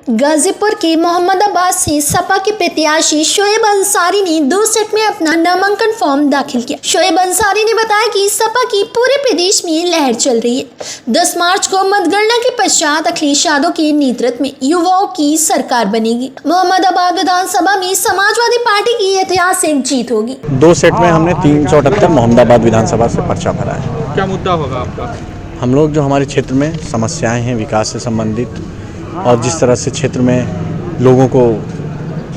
गाजीपुर के मोहम्मदाबाद से सपा के प्रत्याशी शोएब अंसारी ने 2 सेट में अपना नामांकन फॉर्म दाखिल किया। शोएब अंसारी ने बताया कि सपा की पूरे प्रदेश में लहर चल रही है। 10 मार्च को मतगणना के पश्चात अखिलेश यादव के नेतृत्व में युवाओं की सरकार बनेगी। मोहम्मदाबाद विधानसभा में समाजवादी पार्टी की ऐतिहासिक जीत होगी। 2 सेट में हमने 378 मोहम्मदाबाद विधानसभा से पर्चा भरा है। क्या मुद्दा होगा आपका? हम लोग जो हमारे क्षेत्र में समस्याएं हैं विकास से संबंधित, और जिस तरह से क्षेत्र में लोगों को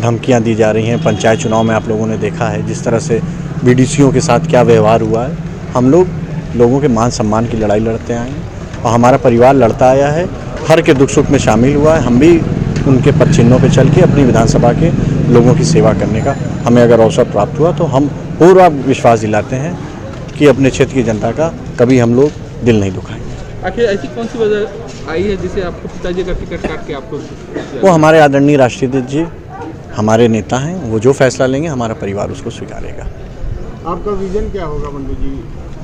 धमकियां दी जा रही हैं, पंचायत चुनाव में आप लोगों ने देखा है जिस तरह से बीडीसीओ के साथ क्या व्यवहार हुआ है। हम लोग लोगों के मान सम्मान की लड़ाई लड़ते आए हैं और हमारा परिवार लड़ता आया है, हर के दुख सुख में शामिल हुआ है। हम भी उनके पद चिन्हों पर चल के अपनी विधानसभा के लोगों की सेवा करने का हमें अगर अवसर प्राप्त हुआ तो हम पूरा विश्वास दिलाते हैं कि अपने क्षेत्र की जनता का कभी हम लोग दिल नहीं दुखाएंगे। आखिर ऐसी कौन सी वजह आई है जिसे आपको पिताजी का टिकट काट के आपको? वो हमारे आदरणीय राष्ट्रीय जी हमारे नेता हैं, वो जो फैसला लेंगे हमारा परिवार उसको स्वीकारेगा। आपका विजन क्या होगा मंडू जी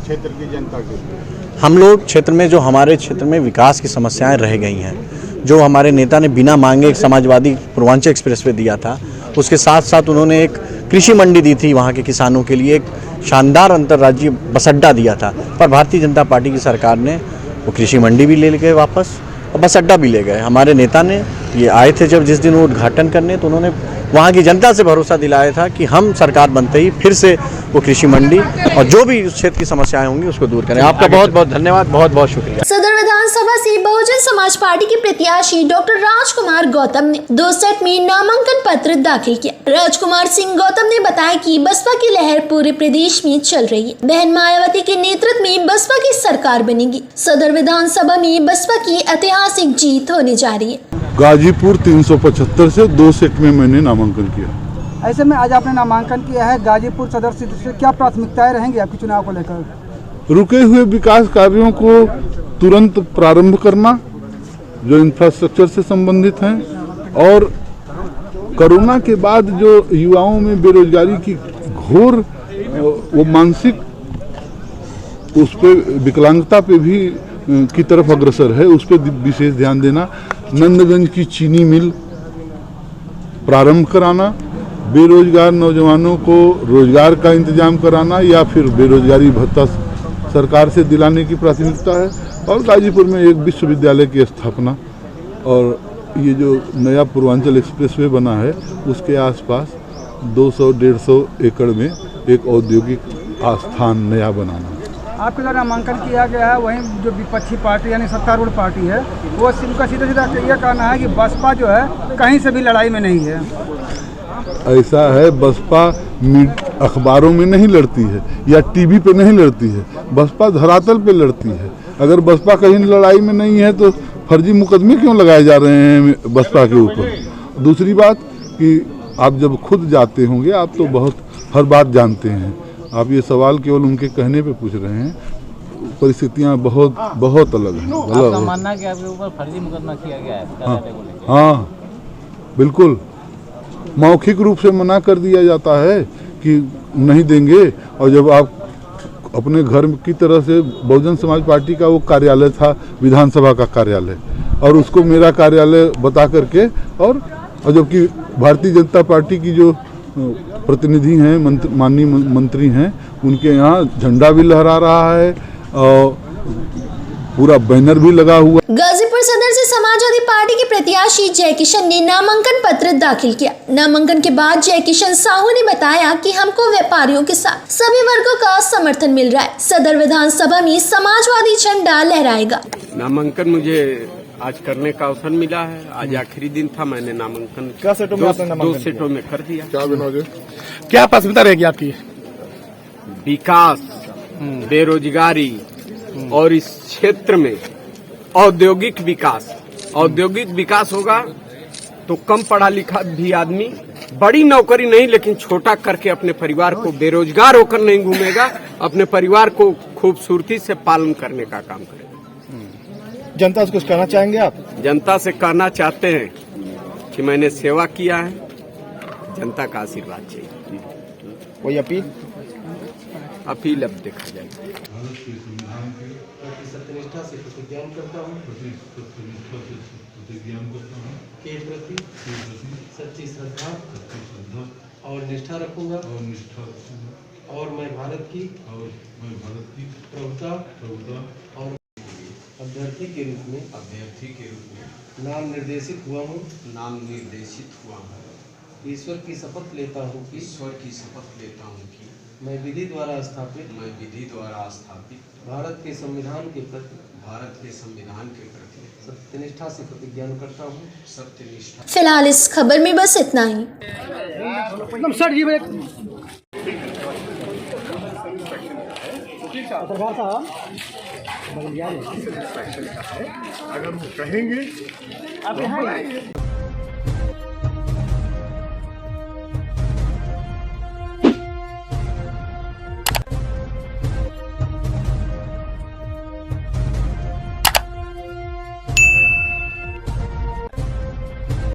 क्षेत्र की जनता के लिए? हम लोग क्षेत्र में जो हमारे क्षेत्र में विकास की समस्याएं रह गई हैं, जो हमारे नेता ने बिना मांगे एक समाजवादी पूर्वांचल एक्सप्रेस वे दिया था, उसके साथ साथ उन्होंने एक कृषि मंडी दी थी, वहाँ के किसानों के लिए एक शानदार अंतर्राज्यीय बस अड्डा दिया था। पर भारतीय जनता पार्टी की सरकार ने वो कृषि मंडी भी ले गए वापस और बस अड्डा भी ले गए। हमारे नेता ने ये आए थे जब जिस दिन वो उद्घाटन करने, तो उन्होंने वहाँ की जनता से भरोसा दिलाया था कि हम सरकार बनते ही फिर से वो कृषि मंडी और जो भी उस क्षेत्र की समस्याएं होंगी उसको दूर करें। आपका बहुत बहुत धन्यवाद, बहुत बहुत शुक्रिया। सदर विधानसभा से बहुजन समाज पार्टी के प्रत्याशी डॉक्टर राजकुमार गौतम ने 2 सेट में नामांकन पत्र दाखिल किया। राजकुमार सिंह गौतम ने बताया कि बसपा की लहर पूरे प्रदेश में चल रही है। बहन मायावती के नेतृत्व में बसपा की सरकार बनेगी। सदर विधानसभा में बसपा की ऐतिहासिक जीत होने जा रही है। गाजीपुर 375 से 2 सेट में मैंने नामांकन किया। ऐसे में आज आपने नामांकन किया है गाजीपुर सदर सीट से, क्या प्राथमिकताएं रहेंगी आपके चुनाव को लेकर? रुके हुए विकास कार्यों को तुरंत प्रारंभ करना जो इंफ्रास्ट्रक्चर से संबंधित हैं, और कोरोना के बाद जो युवाओं में बेरोजगारी की घोर वो मानसिक उस पर विकलांगता पे भी की तरफ अग्रसर है, उस पर विशेष ध्यान देना। नंदगंज की चीनी मिल प्रारंभ कराना, बेरोजगार नौजवानों को रोजगार का इंतजाम कराना या फिर बेरोजगारी भत्ता सरकार से दिलाने की प्राथमिकता है, और गाजीपुर में एक विश्वविद्यालय की स्थापना, और ये जो नया पूर्वांचल एक्सप्रेसवे बना है उसके आसपास 200-150 एकड़ में एक औद्योगिक आस्थान नया बनाना। आपके द्वारा नामांकन किया गया है, वहीं जो विपक्षी पार्टी यानी सत्तारूढ़ पार्टी है वो उनका सीधा सीधा यह कहना है कि बसपा जो है कहीं से भी लड़ाई में नहीं है। ऐसा है, बसपा अखबारों में नहीं लड़ती है या टीवी पे नहीं लड़ती है, बसपा धरातल पे लड़ती है। अगर बसपा कहीं लड़ाई में नहीं है तो फर्जी मुकदमे क्यों लगाए जा रहे हैं बसपा के ऊपर? दूसरी बात कि आप जब खुद जाते होंगे आप तो बहुत हर बात जानते हैं, आप ये सवाल केवल उनके कहने पे पूछ रहे हैं, परिस्थितियाँ बहुत बहुत अलग हैं। आपका मानना है कि आपके ऊपर फर्जी मुकदमा किया गया है? हाँ बिल्कुल, मौखिक रूप से मना कर दिया जाता है कि नहीं देंगे, और जब आप अपने घर की तरह से बहुजन समाज पार्टी का वो कार्यालय था विधानसभा का कार्यालय, और उसको मेरा कार्यालय बता करके, और जबकि भारतीय जनता पार्टी की जो प्रतिनिधि हैं, माननीय मंत्री हैं, उनके यहाँ झंडा भी लहरा रहा है और पूरा बैनर भी लगा हुआ। गाजीपुर सदर से समाजवादी पार्टी के प्रत्याशी जय किशन ने नामांकन पत्र दाखिल किया। नामांकन के बाद जय किशन साहू ने बताया कि हमको व्यापारियों के साथ सभी वर्गों का समर्थन मिल रहा है। सदर विधानसभा में समाजवादी झंडा लहराएगा। नामांकन मुझे आज करने का अवसर मिला है। आज आखिरी दिन था, मैंने नामांकन 2 सेटों में कर दिया। क्या प्राथमिकता रहेगी आपकी? विकास, बेरोजगारी और इस क्षेत्र में औद्योगिक विकास होगा तो कम पढ़ा लिखा भी आदमी बड़ी नौकरी नहीं लेकिन छोटा करके अपने परिवार को बेरोजगार होकर नहीं घूमेगा, अपने परिवार को खूबसूरती से पालन करने का काम करेगा। जनता से कुछ कहना चाहेंगे आप? जनता से कहना चाहते हैं कि मैंने सेवा किया है, जनता का आशीर्वाद चाहिए। कोई अपील अब देखा जाए। सत्यनिष्ठा से प्रतिज्ञा करता हूँ के प्रति सच्ची श्रद्धा और निष्ठा रखूंगा और मैं भारत की प्रभुता और अभ्यर्थी के रूप में नाम निर्देशित हुआ हूँ ईश्वर की शपथ लेता हूँ कि मैं विधि द्वारा स्थापित भारत के संविधान के प्रति सत्यनिष्ठा से प्रतिज्ञा करता हूँ। फिलहाल इस खबर में बस इतना ही। अगर वो कहेंगे